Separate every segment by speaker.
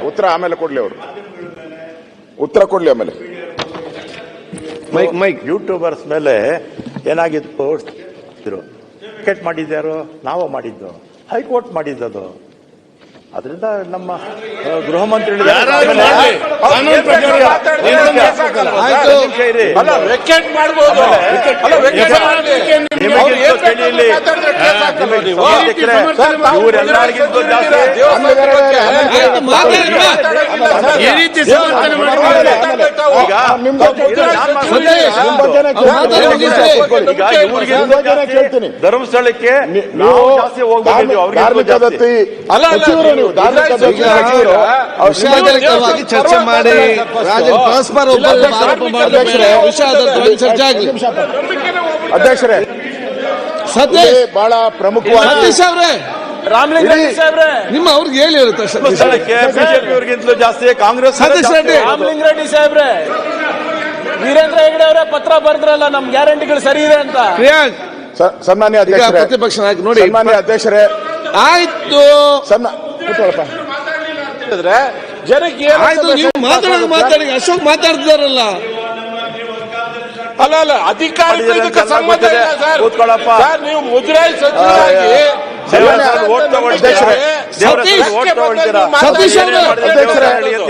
Speaker 1: ಉತ್ತರ ಆಮೇಲೆ ಕೊಡ್ಲಿ ಅವರು ಉತ್ತರ ಕೊಡ್ಲಿ ಆಮೇಲೆ
Speaker 2: ಮೈಕ್ ಯೂಟ್ಯೂಬರ್ಸ್ ಮೇಲೆ ಏನಾಗಿತ್ತು ಟಿಕೆಟ್ ಮಾಡಿದ್ಯಾರು ನಾವು ಮಾಡಿದ್ದು ಹೈಕೋರ್ಟ್ ಮಾಡಿದ್ದದು ಅದರಿಂದ ನಮ್ಮ ಗೃಹ ಮಂತ್ರಿ ಧರ್ಮಸ್ಥಳಕ್ಕೆ ನಾವು ಜಾಸ್ತಿ ಹೋಗ್ಬಿಟ್ಟಿದ್ದೀವಿ ಅವ್ರಿಗೆ
Speaker 3: ವಿಷಾದಕರವಾಗಿ ಚರ್ಚೆ ಮಾಡಿ ಪರಸ್ಪರ
Speaker 1: ಅಧ್ಯಕ್ಷರೇ ಬಹಳ ಪ್ರಮುಖವಾಗಿ
Speaker 3: ನಿಮ್ಮ ಅವ್ರಿಗೆ ಹೇಳಿರುತ್ತೆ
Speaker 2: ಬಿಜೆಪಿಯವರಿಗಿಂತಲೂ ಜಾಸ್ತಿ ಕಾಂಗ್ರೆಸ್
Speaker 4: ರಾಮಲಿಂಗರೆಡ್ಡಿ ಸಾಹೇಬ್ರೆ ವೀರೇಂದ್ರ ಹೆಗಡೆ ಅವರೇ ಪತ್ರ ಬರೆದ್ರಲ್ಲ ನಮ್ ಗ್ಯಾರಂಟಿಗಳು ಸರಿ ಇದೆ ಅಂತ
Speaker 1: ಸನ್ಮಾನ್ಯ ಅಧ್ಯಕ್ಷರೇ
Speaker 3: ಪ್ರತಿಪಕ್ಷ ನಾಯಕ ನೋಡಿ
Speaker 1: ಸನ್ಮಾನ್ಯ ಅಧ್ಯಕ್ಷರೇ
Speaker 3: ಆಯ್ತು
Speaker 4: ಜನಕ್ಕೆ
Speaker 3: ಮಾತಾಡಿ ಅಶೋಕ್ ಮಾತಾಡ್ತಿದಾರಲ್ಲ
Speaker 4: ಅಲ್ಲ ಅಧಿಕಾರಿಗಳಿಗೆ ಸಂಬಂಧ ಇಲ್ಲ ಸರ್. ನೀವು ಮುಜರಾಯಿ ಸಚಿವರಾಗಿ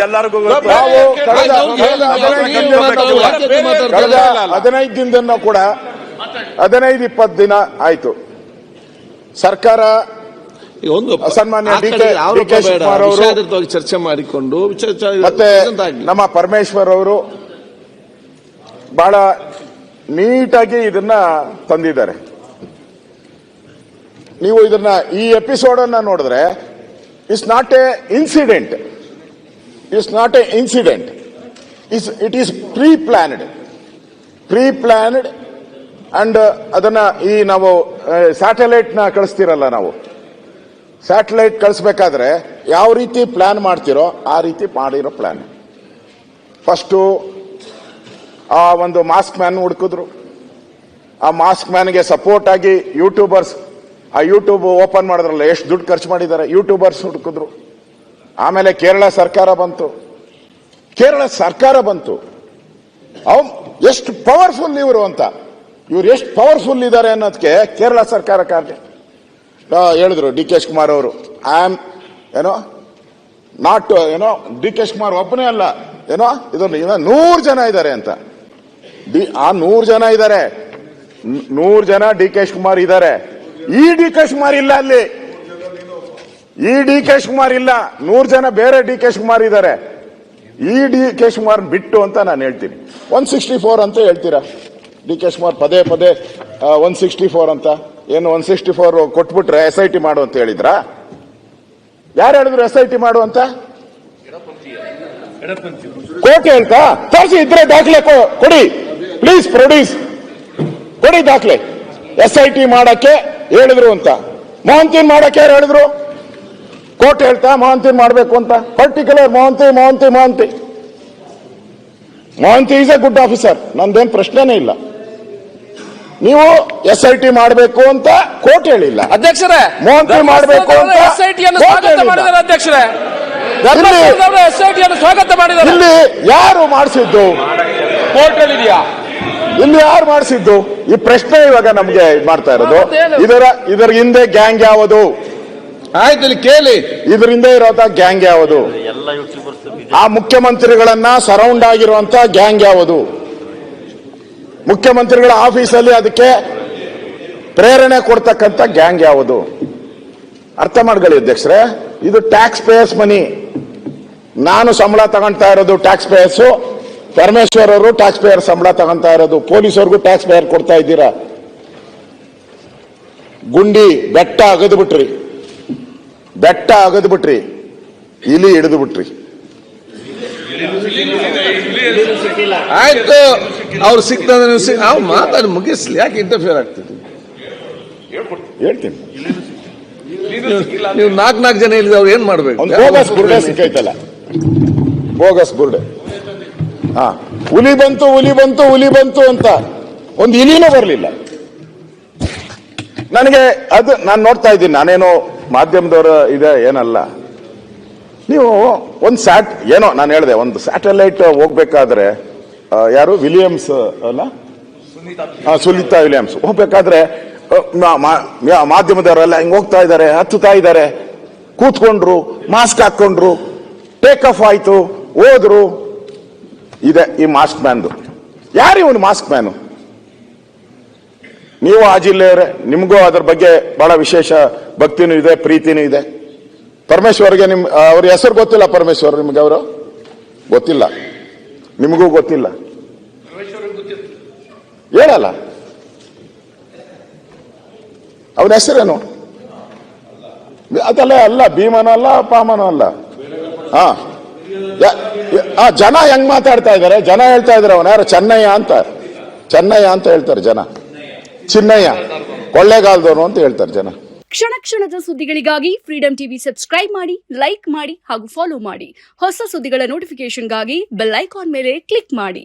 Speaker 2: ಎಲ್ಲರಿಗೂ
Speaker 1: 15 ದಿನದಿಂದ ಕೂಡ 15-20 ದಿನ ಆಯ್ತು ಸರ್ಕಾರ
Speaker 3: ಒಂದು
Speaker 1: ಸನ್ಮಾನ್ಯ ಡಿ.ಕೆ. ಶಿವಕುಮಾರ್ ಅವರು
Speaker 3: ಚರ್ಚೆ ಮಾಡಿಕೊಂಡು
Speaker 1: ಮತ್ತೆ ನಮ್ಮ ಪರಮೇಶ್ವರ್ ಅವರು ಬಹಳ ನೀಟಾಗಿ ಇದನ್ನ ತಂದಿದ್ದಾರೆ. ನೀವು ಇದನ್ನ ಈ ಎಪಿಸೋಡ್ ಅನ್ನ ನೋಡಿದ್ರೆ it's not a incident it is preplanned and ಅದನ್ನ ಈ ನಾವು ಸ್ಯಾಟಲೈಟ್ ನ ಕಳಿಸ್ತಿರಲ್ಲ, ನಾವು ಸ್ಯಾಟಲೈಟ್ ಕಳಿಸ್ಬೇಕಾದ್ರೆ ಯಾವ ರೀತಿ ಪ್ಲಾನ್ ಮಾಡ್ತಿರೋ ಆ ರೀತಿ ಮಾಡಿರೋ ಪ್ಲಾನ್. ಫಸ್ಟು ಆ ಒಂದು ಮಾಸ್ಕ್ ಮ್ಯಾನ್ ಹುಡುಕಿದ್ರು, ಆ ಮಾಸ್ಕ್ ಮ್ಯಾನ್ಗೆ ಸಪೋರ್ಟ್ ಆಗಿ ಯೂಟ್ಯೂಬರ್ಸ್ ಆ ಯೂಟ್ಯೂಬ್ ಓಪನ್ ಮಾಡಿದ್ರಲ್ಲ, ಎಷ್ಟು ದುಡ್ಡು ಖರ್ಚು ಮಾಡಿದ್ದಾರೆ, ಯೂಟ್ಯೂಬರ್ಸ್ ಹುಡುಕಿದ್ರು. ಆಮೇಲೆ ಕೇರಳ ಸರ್ಕಾರ ಬಂತು. ಎಷ್ಟು ಪವರ್ಫುಲ್ ಇವರು ಅಂತ, ಇವ್ರು ಎಷ್ಟು ಪವರ್ಫುಲ್ ಇದ್ದಾರೆ ಅನ್ನೋದಕ್ಕೆ ಕೇರಳ ಸರ್ಕಾರಕ್ಕೆ ಹೇಳಿದ್ರು ಡಿ.ಕೆ. ಶಿವಕುಮಾರ್ ಅವರು, I am not D K. Shivakumar ಒಬ್ಬನೇ ಅಲ್ಲ, ಇದನ್ನು 100 ಜನ ಇದ್ದಾರೆ ಅಂತ. ಆ 100 ಜನ ಇದ್ದಾರೆ, 100 ಜನ ಡಿ.ಕೆ. ಶಿವಕುಮಾರ್ ಇದ್ದಾರೆ. ಈ ಡಿ.ಕೆ. ಶಿವಕುಮಾರ್ ಇಲ್ಲ, ಅಲ್ಲಿ ಈ ಡಿ.ಕೆ. ಶಿವಕುಮಾರ್ ಇಲ್ಲ, 100 ಜನ ಬೇರೆ ಡಿ.ಕೆ. ಶಿವಕುಮಾರ್ ಇದ್ದಾರೆ. ಈ ಡಿ.ಕೆ. ಶಿವಕುಮಾರ್ ಬಿಟ್ಟು ಅಂತ ನಾನು ಹೇಳ್ತೀನಿ. 164 ಅಂತ ಹೇಳ್ತೀರಾ, ಡಿ.ಕೆ. ಶಿವಕುಮಾರ್ ಪದೇ 164 ಅಂತ. ಏನು 164 ಕೊಟ್ಬಿಟ್ರೆ SIT ಮಾಡು ಅಂತ ಹೇಳಿದ್ರ? ಯಾರು ಹೇಳಿದ್ರು SIT ಮಾಡು ಅಂತ? ಕೋರ್ಟ್ ಹೇಳ್ತಾ? ತೋರಿಸಿ, ಇದ್ರೆ ದಾಖಲೆ ಕೊಡಿ, ಪ್ಲೀಸ್ ಪ್ರೊಡ್ಯೂಸ್, ಕೊಡಿ ದಾಖಲೆ. SIT ಮಾಡಕ್ಕೆ ಹೇಳಿದ್ರು ಅಂತ. ಮೋಹಂತಿನ್ ಮಾಡಕ್ಕೆ ಯಾರು ಹೇಳಿದ್ರು? ಕೋರ್ಟ್ ಹೇಳ್ತಾ ಮೋಹಂತಿನ್ ಮಾಡಬೇಕು ಅಂತ? Particular Mohanty is a good officer, ನಂದೇನು ಪ್ರಶ್ನೆನೇ ಇಲ್ಲ. ನೀವು SIT ಮಾಡಬೇಕು ಅಂತ ಕೋರ್ಟ್ ಹೇಳಿಲ್ಲ
Speaker 4: ಅಧ್ಯಕ್ಷರೇ.
Speaker 1: ಮೋಹಂತಿ ಮಾಡಬೇಕು ಅಂತ
Speaker 4: ಅಧ್ಯಕ್ಷರೇ,
Speaker 1: ಇಲ್ಲಿ ಯಾರು ಮಾಡಿಸಿದ್ದು?
Speaker 4: ಕೋರ್ಟ್ ಹೇಳಿದ್ಯಾ?
Speaker 1: ಇಲ್ಲಿ ಯಾರು ಮಾಡಿಸಿದ್ದು? ಈ ಪ್ರಶ್ನೆ ಇವಾಗ ನಮ್ಗೆ ಮಾಡ್ತಾ ಇರೋದು. ಇದರ ಹಿಂದೆ ಗ್ಯಾಂಗ್ ಯಾವುದು?
Speaker 3: ಆಯ್ತು, ಇಲ್ಲಿ ಕೇಳಿ.
Speaker 1: ಇದ್ರ ಹಿಂದೆ ಇರೋಂತ ಗ್ಯಾಂಗ್ ಯಾವುದು? ಆ ಮುಖ್ಯಮಂತ್ರಿಗಳನ್ನ ಸರೌಂಡ್ ಆಗಿರುವಂತ ಗ್ಯಾಂಗ್ ಯಾವುದು? ಮುಖ್ಯಮಂತ್ರಿಗಳ ಆಫೀಸಲ್ಲಿ ಅದಕ್ಕೆ ಪ್ರೇರಣೆ ಕೊಡ್ತಕ್ಕಂಥ ಗ್ಯಾಂಗ್ ಯಾವುದು? ಅರ್ಥ ಮಾಡ್ಕೊಳ್ಳಿ ಅಧ್ಯಕ್ಷರೇ, ಇದು ಟ್ಯಾಕ್ಸ್ ಪೇಯರ್ಸ್ ಮನಿ. ನಾನು ಸಂಬಳ ತಗೊಳ್ತಾ ಇರೋದು ಟ್ಯಾಕ್ಸ್ ಪೇಯರ್ಸು, ಪರಮೇಶ್ವರ್ ಅವರು ಟ್ಯಾಕ್ಸ್ ಪೇಯರ್ ಸಂಬಳ ತಗೊಂತಾ ಇರೋದು, ಪೊಲೀಸವ್ರಿಗೂ ಟ್ಯಾಕ್ಸ್ ಪೇಯರ್ ಕೊಡ್ತಾ ಇದ್ದೀರಾ. ಗುಂಡಿ ಬೆಟ್ಟ ಅಗದು ಬಿಟ್ರಿ, ಇಲಿ ಹಿಡಿದು ಬಿಟ್ರಿ.
Speaker 3: ಆಯ್ತು, ಅವ್ರು ಸಿಗ್ತದೆ, ಅವ್ರು ಮಾತಾಡಿ ಮುಗಿಸ್ಲಿ, ಯಾಕೆ ಇಂಟರ್ಫಿಯರ್ ಆಗ್ತಿದೆ?
Speaker 1: ಹೇಳ್ತೀನಿ.
Speaker 3: ನೀವು 4 ಜನ ಹೇಳಿದ್ರೆ ಅವ್ರು ಏನ್ ಮಾಡ್ಬೇಕು?
Speaker 1: ಬೋಗಸ್ ಬುರ್ಡೆ ಸಿಕ್ಕೈತಲ್ಲ, ಬೋಗಸ್ ಬುರ್ಡೆ. ಹುಲಿ ಬಂತು ಅಂತ ಒಂದು ಇಲಿನೂ ಬರಲಿಲ್ಲ. ನನಗೆ ಅದು ನಾನು ನೋಡ್ತಾ ಇದ್ದೀನಿ, ನಾನೇನೋ ಮಾಧ್ಯಮದವರು ಇದೆ ಏನಲ್ಲ. ನೀವು ಒಂದು ಏನೋ ನಾನು ಹೇಳಿದೆ, ಒಂದು ಸ್ಯಾಟಲೈಟ್ ಹೋಗ್ಬೇಕಾದ್ರೆ ಯಾರು ವಿಲಿಯಮ್ಸ್ ಅಲ್ಲ, ಸುನೀತಾ ವಿಲಿಯಮ್ಸ್ ಹೋಗ್ಬೇಕಾದ್ರೆ ಮಾಧ್ಯಮದವರೆಲ್ಲ ಹಿಂಗ್ ಹೋಗ್ತಾ ಇದ್ದಾರೆ, ಹತ್ತುತ್ತಾ ಇದ್ದಾರೆ, ಕೂತ್ಕೊಂಡ್ರು, ಮಾಸ್ಕ್ ಹಾಕೊಂಡ್ರು, ಟೇಕ್ ಆಫ್ ಆಯ್ತು, ಹೋದ್ರು. ಇದೆ ಈ ಮಾಸ್ಕ್ ಮ್ಯಾನ್ದು. ಯಾರು ಇವನು ಮಾಸ್ಕ್ ಮ್ಯಾನು? ನೀವು ಆ ಜಿಲ್ಲೆಯವರೇ, ನಿಮಗೂ ಅದ್ರ ಬಗ್ಗೆ ಬಹಳ ವಿಶೇಷ ಭಕ್ತಿನೂ ಇದೆ, ಪ್ರೀತಿನೂ ಇದೆ. ಪರಮೇಶ್ವರ್ಗೆ ಅವ್ರ ಹೆಸರು ಗೊತ್ತಿಲ್ಲ. ಪರಮೇಶ್ವರ್ ನಿಮ್ಗೆ ಅವರು ಗೊತ್ತಿಲ್ಲ, ನಿಮಗೂ ಗೊತ್ತಿಲ್ಲ, ಹೇಳಲ್ಲ. ಅವನ ಹೆಸರೇನು? ಅದಲ್ಲ, ಅಲ್ಲ ಭೀಮನೂ ಅಲ್ಲ, ಪಾಮನೂ ಅಲ್ಲ. ಜನ ಹೆಂಗ್ ಮಾತಾಡ್ತಾ ಇದ್ದಾರೆ? ಜನ ಹೇಳ್ತಾ ಇದಾರೆ ಅವನ ಯಾರು ಚೆನ್ನಯ್ಯ ಅಂತ ಹೇಳ್ತಾರೆ ಜನ. ಚಿನ್ನಯ್ಯ ಕೊಳ್ಳೇಗಾಲದವನು ಅಂತ ಹೇಳ್ತಾರೆ ಜನ.
Speaker 5: ಕ್ಷಣ ಕ್ಷಣದ ಸುದ್ದಿಗಳಿಗಾಗಿ ಫ್ರೀಡಂ ಟಿವಿ ಸಬ್ಸ್ಕ್ರೈಬ್ ಮಾಡಿ, ಲೈಕ್ ಮಾಡಿ ಹಾಗೂ ಫಾಲೋ ಮಾಡಿ. ಹೊಸ ಸುದ್ದಿಗಳ ನೋಟಿಫಿಕೇಶನ್ಗಾಗಿ ಬೆಲ್ ಐಕಾನ್ ಮೇಲೆ ಕ್ಲಿಕ್ ಮಾಡಿ.